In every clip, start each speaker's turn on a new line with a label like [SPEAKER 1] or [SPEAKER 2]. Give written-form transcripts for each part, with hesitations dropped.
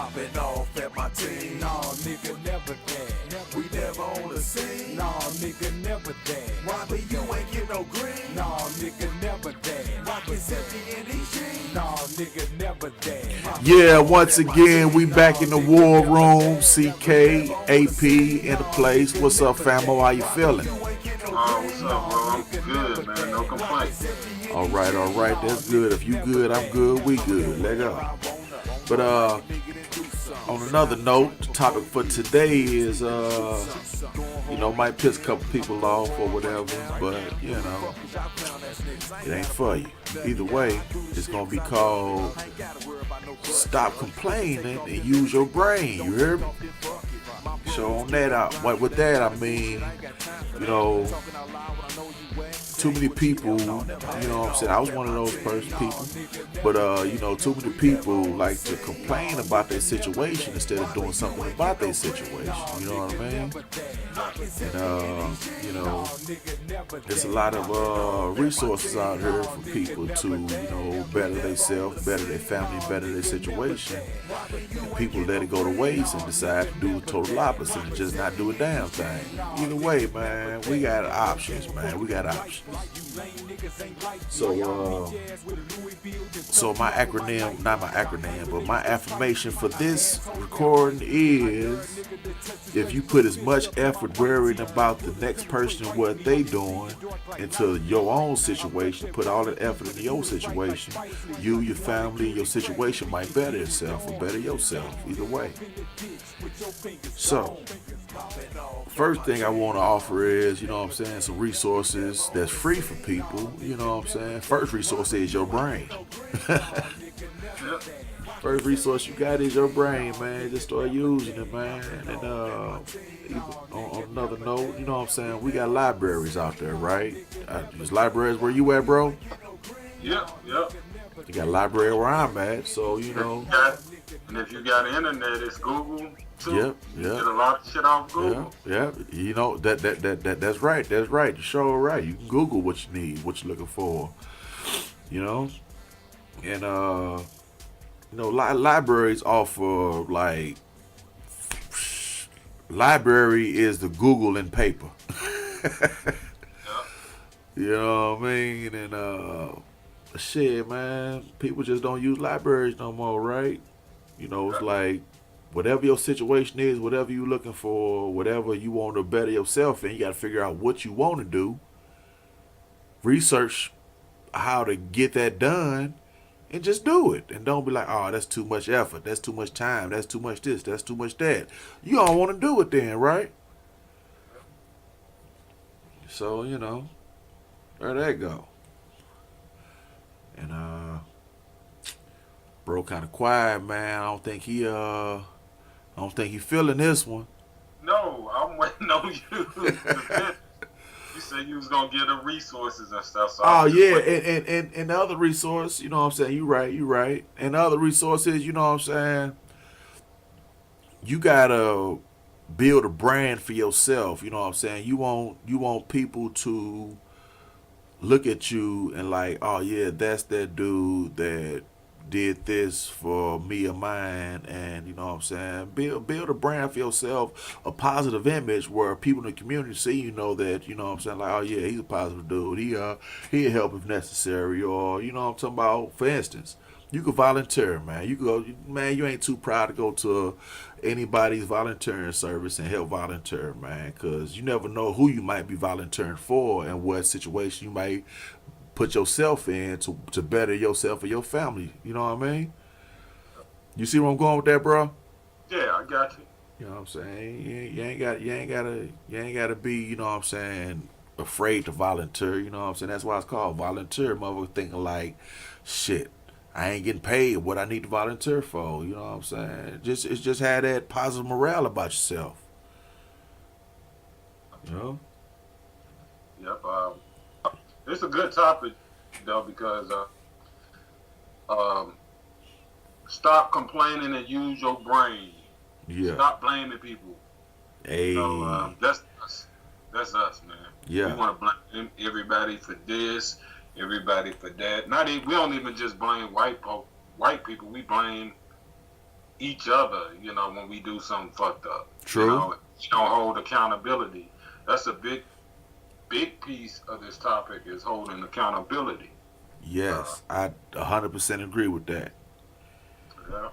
[SPEAKER 1] popping off at my team. Nah, nigga, never that. We never on the scene. Nah, nigga, never that. Why be you ain't get no green? Nah, nigga, never that. Pockets empty in these jeans. Nah, nigga, never that.
[SPEAKER 2] Yeah, once again, we back in the war room. CK, AP in the place. What's up, famo? How you feeling?
[SPEAKER 3] What's up, bro? I'm good, man. No complaints.
[SPEAKER 2] All right, that's good. If you good, I'm good. We good. Let go. But on another note, the topic for today is might piss a couple people off or whatever, but it ain't for you. Either way, it's gonna be called "Stop Complaining and Use Your Brain." You hear me? So on that, with that I mean, too many people, what I'm saying? I was one of those people, but too many people like to complain about their situation instead of doing something about their situation. You know what I mean? And there's a lot of resources out here for people to better themselves, better their family, better their situation. And people let it go to waste and decide to do the total opposite and just not do a damn thing. Either way, man, we got options, man. We got options. So my acronym, not my acronym, but my affirmation for this recording is: if you put as much effort worrying about the next person and what they doing into your own situation, put all the effort into your situation, you, your family, your situation might better itself or better yourself. Either way. So, first thing I want to offer is, some resources that's free for people. First resource is your brain. First resource you got is your brain, man. Just start using it, man. And on another note, we got libraries out there, right? There's libraries where you at, bro?
[SPEAKER 3] Yep.
[SPEAKER 2] You got a library where I'm at, so
[SPEAKER 3] And if you got internet, it's Google too.
[SPEAKER 2] Yep.
[SPEAKER 3] Get a lot of shit off Google.
[SPEAKER 2] Yeah. That's right. That's right. The show right. You can Google what you need, what you're looking for. And libraries offer library is the Google in paper. You know what I mean? And shit, man, people just don't use libraries no more, right? It's like whatever your situation is, whatever you're looking for, whatever you want to better yourself in, you got to figure out what you want to do, research how to get that done, and just do it. And don't be like, oh, that's too much effort, that's too much time, that's too much this, that's too much that. You don't want to do it then, right? So, there that go. And bro kind of quiet, man. I don't think he feeling this one.
[SPEAKER 3] No, I'm waiting on you. You said you was gonna get the resources and stuff. So
[SPEAKER 2] and the other resource, you right. And the other resource is, you gotta build a brand for yourself. You want people to look at you and like, oh yeah, that's that dude that did this for me or mine. And build a brand for yourself, a positive image where people in the community see that, like, oh yeah, he's a positive dude, he'll help if necessary. Or I'm talking about, for instance, you could volunteer, man. You could go, man, you ain't too proud to go to anybody's volunteering service and help volunteer, man, because you never know who you might be volunteering for and what situation you might put yourself in to better yourself or your family. You know what I mean? You see where I'm going with that, bro?
[SPEAKER 3] Yeah, I got you.
[SPEAKER 2] You know what I'm saying? You ain't gotta be, afraid to volunteer. You know what I'm saying? That's why it's called volunteer. Motherfucker thinking like, shit, I ain't getting paid what I need to volunteer for. You know what I'm saying? It's just have that positive morale about yourself.
[SPEAKER 3] Yep. It's a good topic though, because stop complaining and use your brain.
[SPEAKER 2] Yeah.
[SPEAKER 3] Stop blaming people.
[SPEAKER 2] Hey.
[SPEAKER 3] That's us. That's us, man.
[SPEAKER 2] Yeah.
[SPEAKER 3] We want to blame everybody for this, everybody for that. We don't even just blame white people. We blame each other, you know, when we do something fucked up.
[SPEAKER 2] True.
[SPEAKER 3] You know, you don't hold accountability. That's a big piece of this topic is holding accountability.
[SPEAKER 2] Yes, I 100% agree with that.
[SPEAKER 3] Yeah.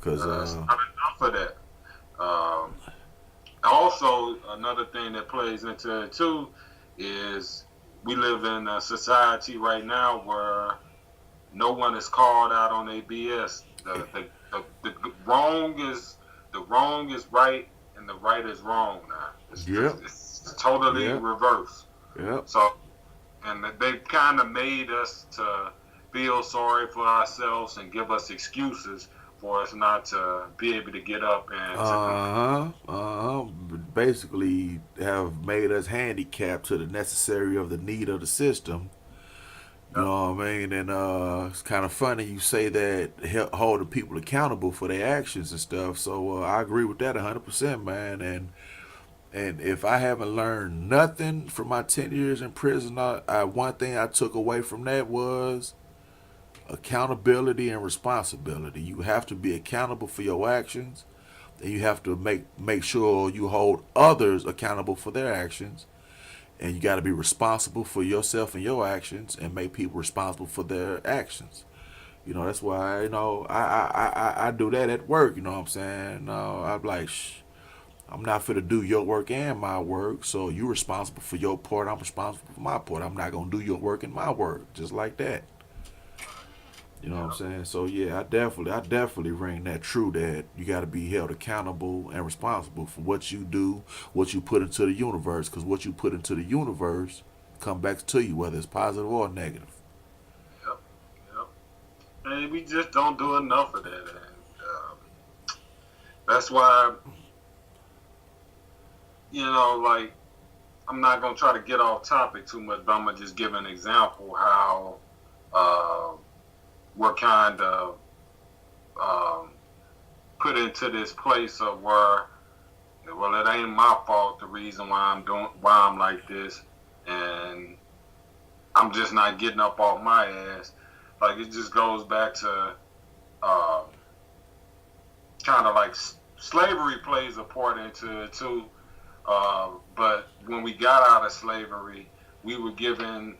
[SPEAKER 2] Cause
[SPEAKER 3] It's not enough of that. Also, another thing that plays into it too is we live in a society right now where no one is called out on their BS. The wrong is right and the right is wrong now. It's totally reversed.
[SPEAKER 2] Yep.
[SPEAKER 3] So, and they've kind of made us to feel sorry for ourselves and give us excuses for us not to be able to get up and
[SPEAKER 2] Basically, have made us handicapped to the necessary of the need of the system. You know what I mean? And it's kind of funny you say that holding people accountable for their actions and stuff. So I agree with that 100%, man. And if I haven't learned nothing from my 10 years in prison, one thing I took away from that was accountability and responsibility. You have to be accountable for your actions, and you have to make sure you hold others accountable for their actions. And you got to be responsible for yourself and your actions, and make people responsible for their actions. You know, that's why, you know, I do that at work. You know what I'm saying? I'm like, I'm not fit to do your work and my work. So you're responsible for your part. I'm responsible for my part. I'm not gonna do your work and my work just like that. You know what I'm saying? So yeah, I definitely ring that true that you got to be held accountable and responsible for what you do, what you put into the universe, because what you put into the universe come back to you, whether it's positive or negative.
[SPEAKER 3] Yep, yep. And we just don't do enough of that. And that's why, you know, like, I'm not gonna try to get off topic too much, but I'm gonna just give an example how we're kind of put into this place of where, well, it ain't my fault. The reason why I'm like this, and I'm just not getting up off my ass. Like, it just goes back to kind of like slavery plays a part into it too. But when we got out of slavery, we were given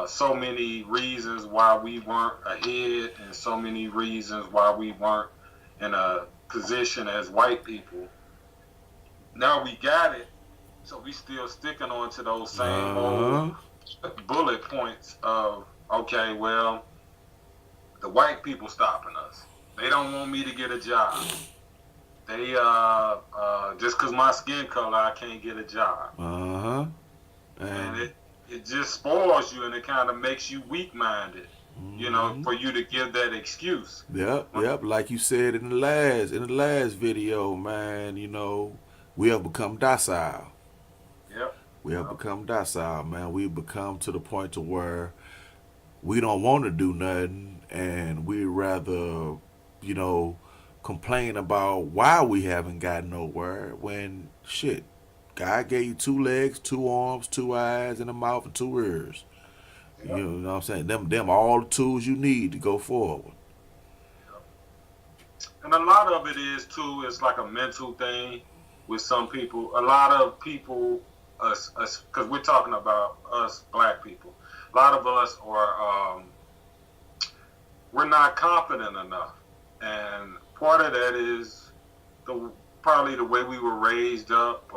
[SPEAKER 3] so many reasons why we weren't ahead, and so many reasons why we weren't in a position as white people. Now we got it, so we still sticking on to those same old bullet points of, okay, well, the white people stopping us. They don't want me to get a job. They just because my skin color, I can't get a job. And it just spoils you, and it kind of makes you weak-minded, you know, for you to give that excuse.
[SPEAKER 2] Yep. Like you said in the last video, man. You know, we have become docile.
[SPEAKER 3] Yep.
[SPEAKER 2] We have become docile, man. We've become to the point to where we don't want to do nothing, and we rather, you know, complain about why we haven't gotten nowhere. When shit, God gave you 2 legs, 2 arms, 2 eyes, and a mouth and 2 ears. Yep. You know what I'm saying? Them all the tools you need to go forward.
[SPEAKER 3] Yep. And a lot of it is too, it's like a mental thing with some people. A lot of people, us, because we're talking about us black people. A lot of us are, we're not confident enough, and part of that is probably the way we were raised up,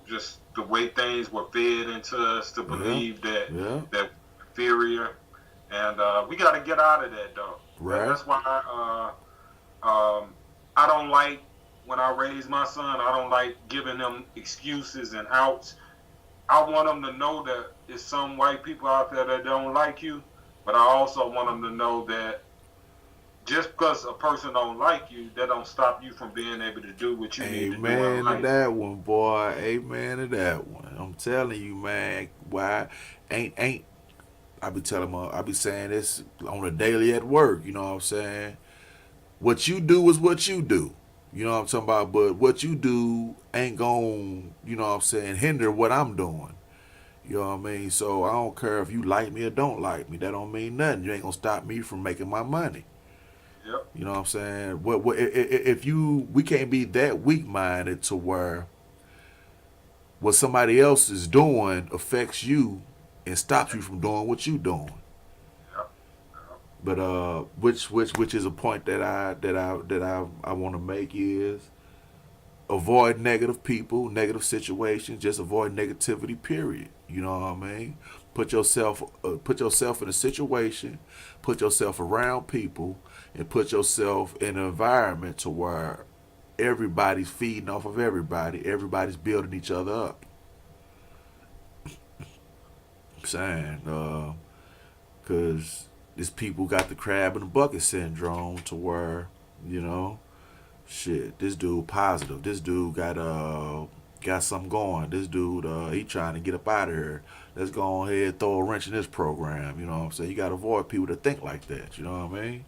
[SPEAKER 3] just the way things were fed into us to believe that we're inferior, and we got to get out of that though.
[SPEAKER 2] Right.
[SPEAKER 3] That's why I don't like, when I raise my son, I don't like giving him excuses and outs. I want him to know that there's some white people out there that don't like you, but I also want him to know that just because a person don't like you, that don't stop you from being able to do what you need to do in life.
[SPEAKER 2] Amen to that one, boy. Amen to that one. I'm telling you, man. Why ain't I be saying this on a daily at work. You know what I'm saying? What you do is what you do. You know what I'm talking about? But what you do ain't gon', you know what I'm saying, hinder what I'm doing. You know what I mean? So I don't care if you like me or don't like me. That don't mean nothing. You ain't gonna stop me from making my money.
[SPEAKER 3] Yep.
[SPEAKER 2] You know what I'm saying? If we can't be that weak minded to where what somebody else is doing affects you and stops you from doing what you doing.
[SPEAKER 3] Yep.
[SPEAKER 2] But which is a point that I want to make is avoid negative people, negative situations. Just avoid negativity. Period. You know what I mean? Put yourself in a situation, put yourself around people, and put yourself in an environment to where everybody's feeding off of everybody. Everybody's building each other up. I'm saying, because these people got the crab in the bucket syndrome to where you know shit, this dude positive. This dude got something going. This dude he trying to get up out of here. Let's go ahead and throw a wrench in this program. You know what I'm saying? You gotta avoid people that think like that. You know what I mean?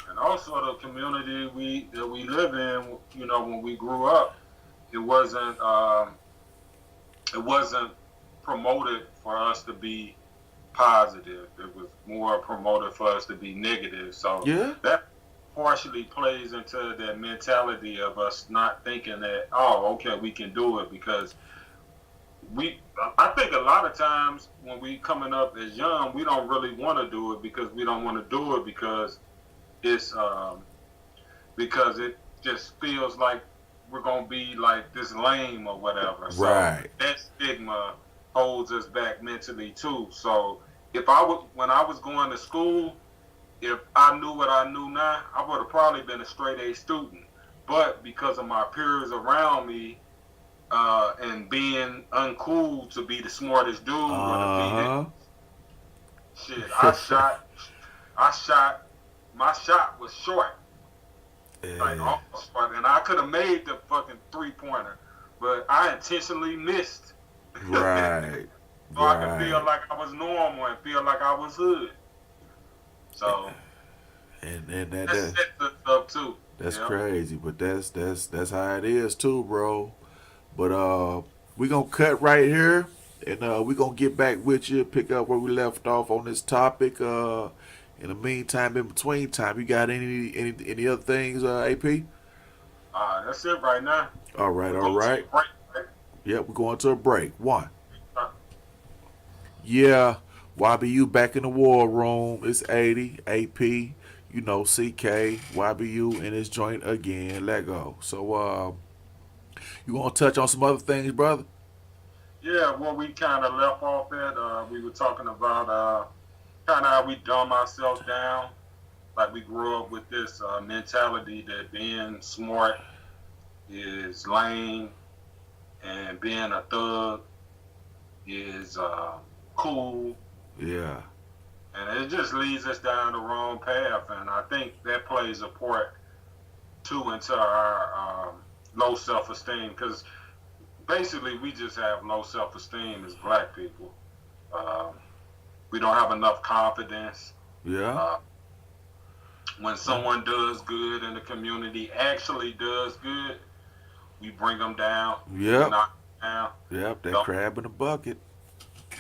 [SPEAKER 3] And also the community we live in, you know, when we grew up, it wasn't promoted for us to be positive. It was more promoted for us to be negative. So
[SPEAKER 2] Yeah.
[SPEAKER 3] that partially plays into that mentality of us not thinking that, oh, okay, we can do it, because I think a lot of times when we coming up as young, we don't really want to do it because we don't want to do it it's because it just feels like we're gonna be like this lame or whatever. So
[SPEAKER 2] Right.
[SPEAKER 3] that stigma holds us back mentally too. So when I was going to school, if I knew what I knew now, I would have probably been a straight A student. But because of my peers around me, and being uncool to be the smartest dude or
[SPEAKER 2] Uh
[SPEAKER 3] to be the shit, I shot, my shot was short. Like,
[SPEAKER 2] huh.
[SPEAKER 3] almost short, and I could have made the fucking 3-pointer, but I intentionally missed.
[SPEAKER 2] Right.
[SPEAKER 3] So I could feel
[SPEAKER 2] Right.
[SPEAKER 3] like I was normal and feel like I was hood. So
[SPEAKER 2] And
[SPEAKER 3] that
[SPEAKER 2] that
[SPEAKER 3] sets us up too.
[SPEAKER 2] that's
[SPEAKER 3] Yeah.
[SPEAKER 2] crazy, but that's how it is too, bro. But we gonna cut right here, and we gonna get back with you, pick up where we left off on this topic. In the meantime, in between time, you got any other things, AP?
[SPEAKER 3] That's it right now.
[SPEAKER 2] All right,
[SPEAKER 3] We're
[SPEAKER 2] all
[SPEAKER 3] going to
[SPEAKER 2] right.
[SPEAKER 3] a break. Right?
[SPEAKER 2] Yep, we're going to a break. One.
[SPEAKER 3] Uh,
[SPEAKER 2] Yeah, YBU back in the war room. It's 80, AP, CK, YBU in his joint again. Let go. So, you want to touch on some other things, brother?
[SPEAKER 3] Yeah, well, we kind of left off at, we were talking about kind of how we dumb ourselves down. Like, we grew up with this mentality that being smart is lame and being a thug is cool.
[SPEAKER 2] Yeah.
[SPEAKER 3] And it just leads us down the wrong path. And I think that plays a part, too, into our low self-esteem. Because basically, we just have low self-esteem as black people. We don't have enough confidence.
[SPEAKER 2] Yeah.
[SPEAKER 3] When someone does good in the community, actually does good, we bring them down.
[SPEAKER 2] Yep.
[SPEAKER 3] Knock them down.
[SPEAKER 2] Yep, that
[SPEAKER 3] Yep.
[SPEAKER 2] crab in the bucket.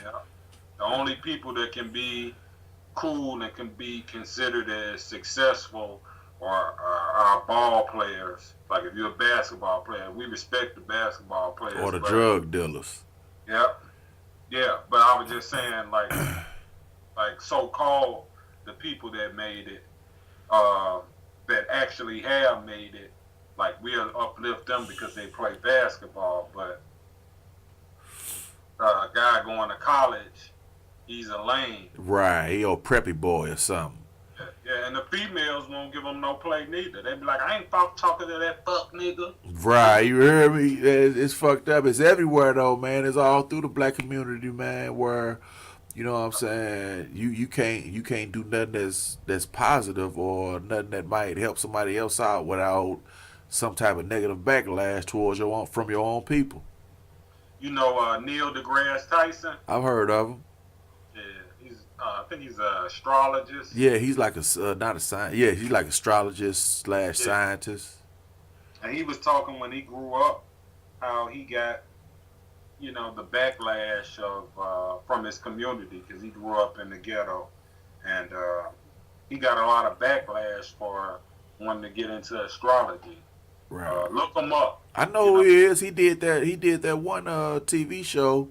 [SPEAKER 3] Yeah. The only people that can be cool and can be considered as successful are our ball players. Like, if you're a basketball player, we respect the basketball players.
[SPEAKER 2] Or the
[SPEAKER 3] but-
[SPEAKER 2] drug dealers.
[SPEAKER 3] Yeah. Yeah, but I was just saying, like so-called the people that made it, that actually have made it, like, we'll uplift them because they play basketball. But a guy going to college, he's a lame.
[SPEAKER 2] Right, he a preppy boy or something.
[SPEAKER 3] Yeah, and the females won't give him no play neither. They be like, I ain't talking to that fuck nigga.
[SPEAKER 2] Right, you hear me? It's fucked up. It's everywhere though, man. It's all through the black community, man. Where, you know what I'm saying, you can't do nothing that's positive or nothing that might help somebody else out without some type of negative backlash towards from your own people.
[SPEAKER 3] You know Neil deGrasse Tyson?
[SPEAKER 2] I've heard of him.
[SPEAKER 3] Yeah, I think he's an astrologist.
[SPEAKER 2] Yeah, he's like not a science. Yeah, he's like astrologist / scientist.
[SPEAKER 3] And he was talking when he grew up how he got, the backlash of from his community because he grew up in the ghetto, and he got a lot of backlash for wanting to get into astrology.
[SPEAKER 2] Right.
[SPEAKER 3] Look him up.
[SPEAKER 2] I know who he is. He did that. He did that one TV show.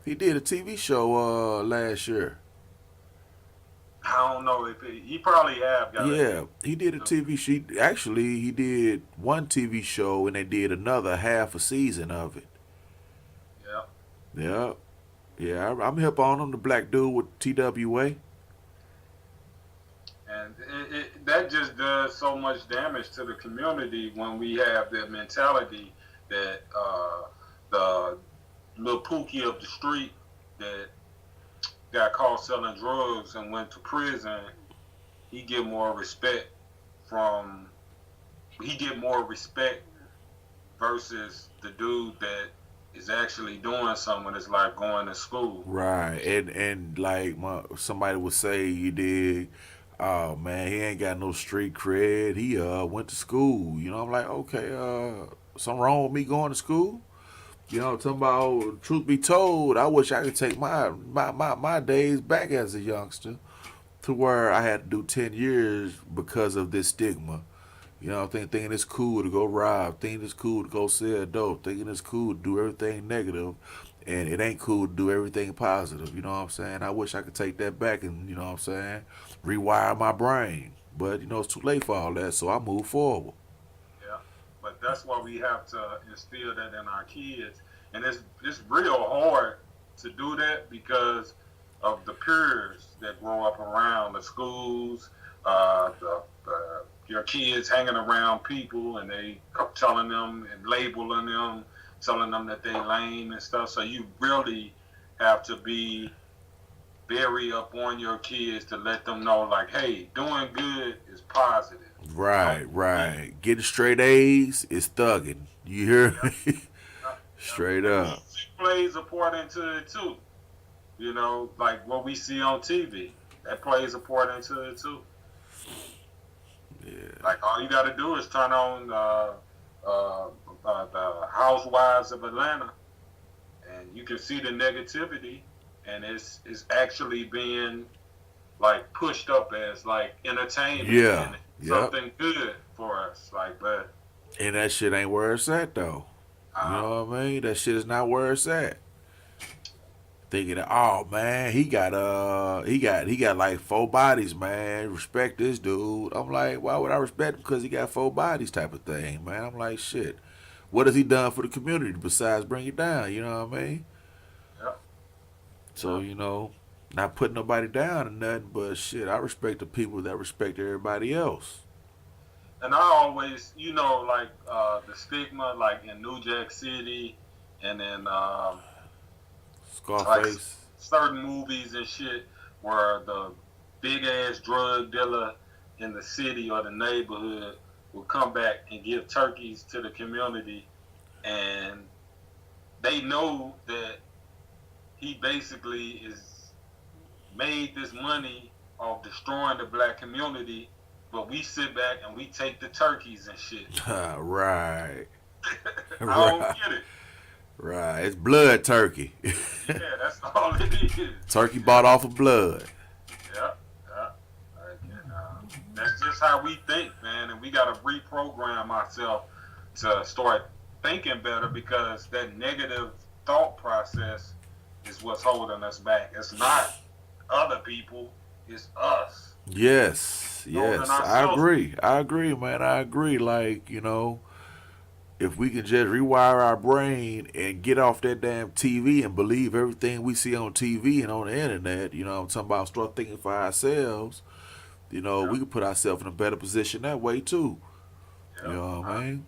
[SPEAKER 2] He did a TV show last year.
[SPEAKER 3] I don't know if he probably have got
[SPEAKER 2] Yeah, he did a TV show. Actually, he did one TV show, and they did another half a season of it.
[SPEAKER 3] Yeah.
[SPEAKER 2] Yeah, yeah. I'm hip on him. The black dude with TWA.
[SPEAKER 3] And that just does so much damage to the community when we have that mentality that the little Pookie up the street that got caught selling drugs and went to prison, he get more respect versus the dude that is actually doing something that's like going to school.
[SPEAKER 2] Right, and like somebody would say, you dig. Oh man, he ain't got no street cred. He went to school. You know, I'm like, okay, something wrong with me going to school? You know, talking about, truth be told, I wish I could take my days back as a youngster to where I had to do 10 years because of this stigma. You know, thinking it's cool to go rob, thinking it's cool to go sell dope, thinking it's cool to do everything negative, and it ain't cool to do everything positive. You know what I'm saying? I wish I could take that back and, you know what I'm saying, rewire my brain. But, you know, it's too late for all that, so I move forward.
[SPEAKER 3] Yeah, but that's why we have to instill that in our kids, and it's real hard to do that because of the peers that grow up around the schools, your kids hanging around people, and they telling them and labeling them, telling them that they lame and stuff. So you really have to be very up on your kids to let them know, like, hey, doing good is positive.
[SPEAKER 2] Right. Getting straight A's is thugging. You hear me? Straight up.
[SPEAKER 3] Plays a part into it too. You know, like what we see on TV, that plays a part into it too.
[SPEAKER 2] Yeah.
[SPEAKER 3] Like all you got to do is turn on the Housewives of Atlanta, and you can see the negativity, and it's actually being like pushed up as like entertainment.
[SPEAKER 2] Yeah.
[SPEAKER 3] And something good for us. Like, but
[SPEAKER 2] And that shit ain't where it's at though. You know what I mean? That shit is not where it's at. Thinking that, oh man, he got like 4 bodies, man. Respect this dude. I'm like, why would I respect him? Because he got 4 bodies, type of thing, man. I'm like, shit. What has he done for the community besides bring it down? You know what I mean?
[SPEAKER 3] Yeah.
[SPEAKER 2] So, you know, not putting nobody down or nothing, but shit, I respect the people that respect everybody else.
[SPEAKER 3] And I always, you know, like the stigma, like in New Jack City, and then
[SPEAKER 2] Scarface.
[SPEAKER 3] like certain movies and shit, where the big ass drug dealer in the city or the neighborhood will come back and give turkeys to the community, and they know that he basically is made this money off destroying the black community. But we sit back and we take the turkeys and shit.
[SPEAKER 2] Right.
[SPEAKER 3] I don't get it.
[SPEAKER 2] Right. It's blood turkey.
[SPEAKER 3] Yeah, that's all it is.
[SPEAKER 2] Turkey bought off of blood.
[SPEAKER 3] Yeah. That's just how we think, man. And we got to reprogram ourselves to start thinking better, because that negative thought process is what's holding us back. It's not other people, it's us.
[SPEAKER 2] Yes, I agree, man. I agree. Like, you know, if we can just rewire our brain and get off that damn TV and believe everything we see on TV and on the internet, you know, I'm talking about, start thinking for ourselves, you know, we can put ourselves in a better position that way too. You know what I mean?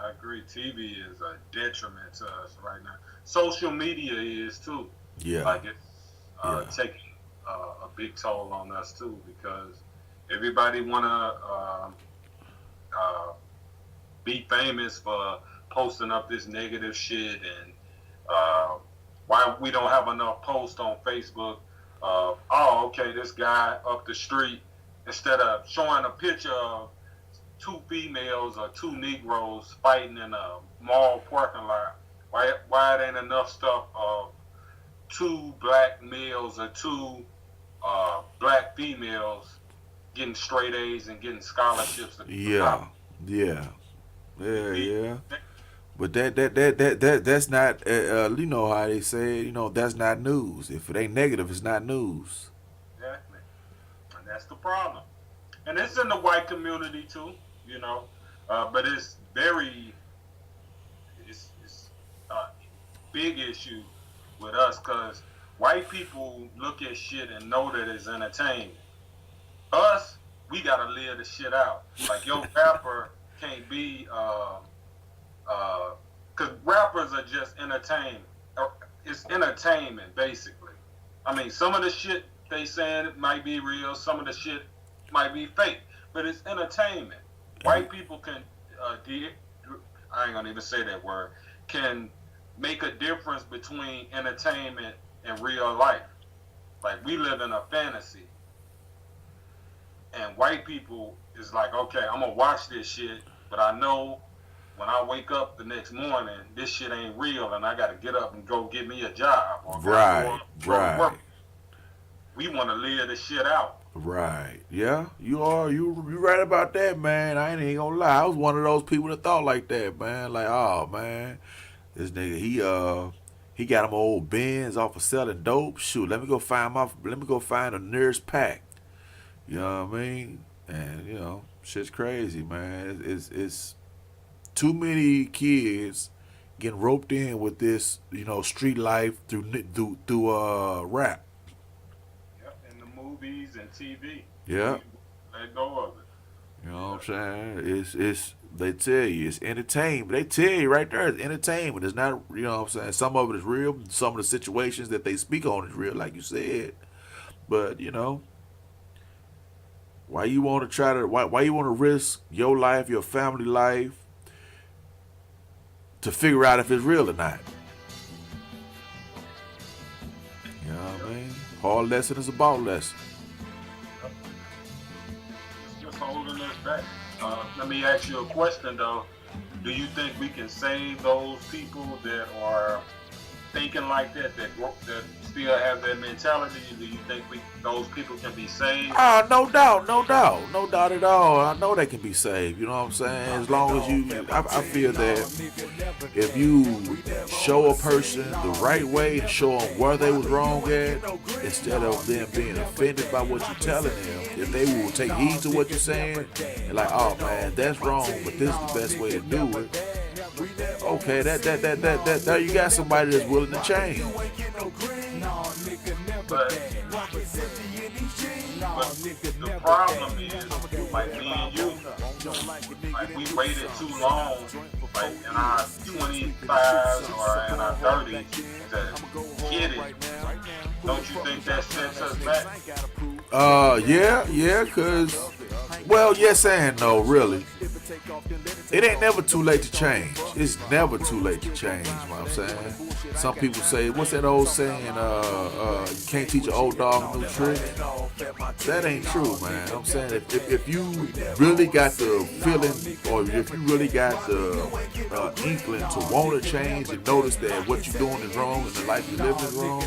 [SPEAKER 3] I agree. TV is a detriment to us right now. Social media is too.
[SPEAKER 2] Yeah.
[SPEAKER 3] Like it's taking a big toll on us too, because everybody wanna be famous for posting up this negative shit, and why we don't have enough posts on Facebook of, oh, okay, this guy up the street, instead of showing a picture of 2 females or 2 Negroes fighting in a mall parking lot, why it ain't enough stuff of 2 black males or 2 black females getting straight A's and getting scholarships.
[SPEAKER 2] Yeah, yeah, yeah. But that's not you know how they say it, you know, that's not news. If it ain't negative, it's not news.
[SPEAKER 3] Exactly, and that's the problem. And it's in the white community too, you know, but it's it's a big issue with us because white people look at shit and know that it's entertainment. Us, we gotta live the shit out. Like your rapper can't be, cause rappers are just entertainment. It's entertainment basically. I mean, some of the shit they saying might be real, some of the shit might be fake, but it's entertainment. White people can, I ain't gonna even say that word, can make a difference between entertainment and real life. Like we live in a fantasy. And white people is like, okay, I'm gonna watch this shit, but I know when I wake up the next morning, this shit ain't real, and I gotta get up and go get me a job. Or
[SPEAKER 2] Right,
[SPEAKER 3] go to
[SPEAKER 2] right,
[SPEAKER 3] work. We want to live the shit out.
[SPEAKER 2] right. Yeah, you are. You right about that, man. I ain't gonna lie. I was one of those people that thought like that, man. Like, oh man, this nigga, he got him old Benz off of selling dope. Shoot, let me go find the nearest pack. You know what I mean? And you know, shit's crazy, man. It's too many kids getting roped in with this, you know, street life through rap.
[SPEAKER 3] Yep, in the movies and TV.
[SPEAKER 2] Yeah.
[SPEAKER 3] Let go of it.
[SPEAKER 2] You know what I'm saying? It's they tell you it's entertainment. They tell you right there it's entertainment. It's not, you know what I'm saying? Some of it is real. Some of the situations that they speak on is real, like you said. But, you know, why you want to risk your life, your family life to figure out if it's real or not? You know what I mean? Hard lesson is a ball lesson.
[SPEAKER 3] It's just holding us back. Let me ask you a question though. Do you think we can save those people that are thinking like that still have that mentality? Do you think those people can be saved?
[SPEAKER 2] No doubt at all. I know they can be saved. You know what I'm saying? As long as I feel that if you show a person the right way and show them where they was wrong at, instead of them being offended by what you're telling them, if they will take heed to what you're saying, and like, oh man, that's wrong, but this is the best way to do it. Okay, that there you got somebody that's willing to change.
[SPEAKER 3] But the problem is, like me and you, like we waited too long, like in our 25s or in our 30s to get it. Don't you think that sets us back?
[SPEAKER 2] Yeah, cause, well, yes and no, really. It ain't never too late to change. It's never too late to change, you know what I'm saying? Some people say, what's that old saying, you can't teach an old dog a new trick? That ain't true, man. I'm saying if you really got the feeling, or if you really got the inkling to want to change and notice that what you're doing is wrong and the life you live is wrong,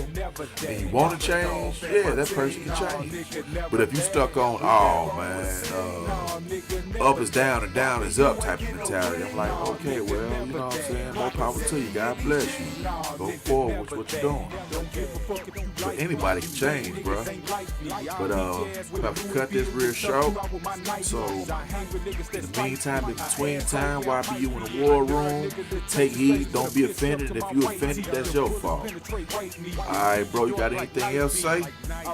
[SPEAKER 2] and you want to change, yeah, that person can change. But if you stuck on, oh man, up is down and down is up type of mentality, I'm like, okay, well, you know what I'm saying, more power to you, God bless you, go forward with what you're doing. But anybody can change, bro. But we have to cut this real short. So in the meantime, in between time, while you in the war room, take heed, don't be offended. If you offended, that's your fault. Alright, bro, you got anything else to say?
[SPEAKER 3] I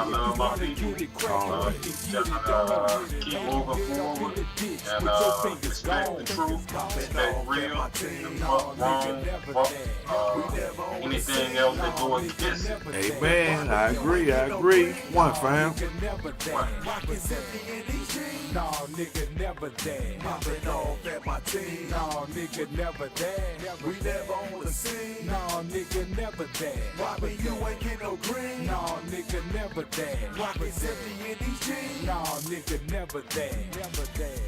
[SPEAKER 3] love my people. Keep moving forward and respect the truth, respect real, and fuck wrong, fuck anything else that go against it.
[SPEAKER 2] Amen. I agree. One, fam.
[SPEAKER 1] Nah, nigga, never that. Popping off at my team. Nah, nigga, never that. We never on the scene. Nah, nigga, never that. Why be you ain't get no green? Nah, nigga, never that. Pockets empty in these jeans. Nah, nigga, never that. Never that.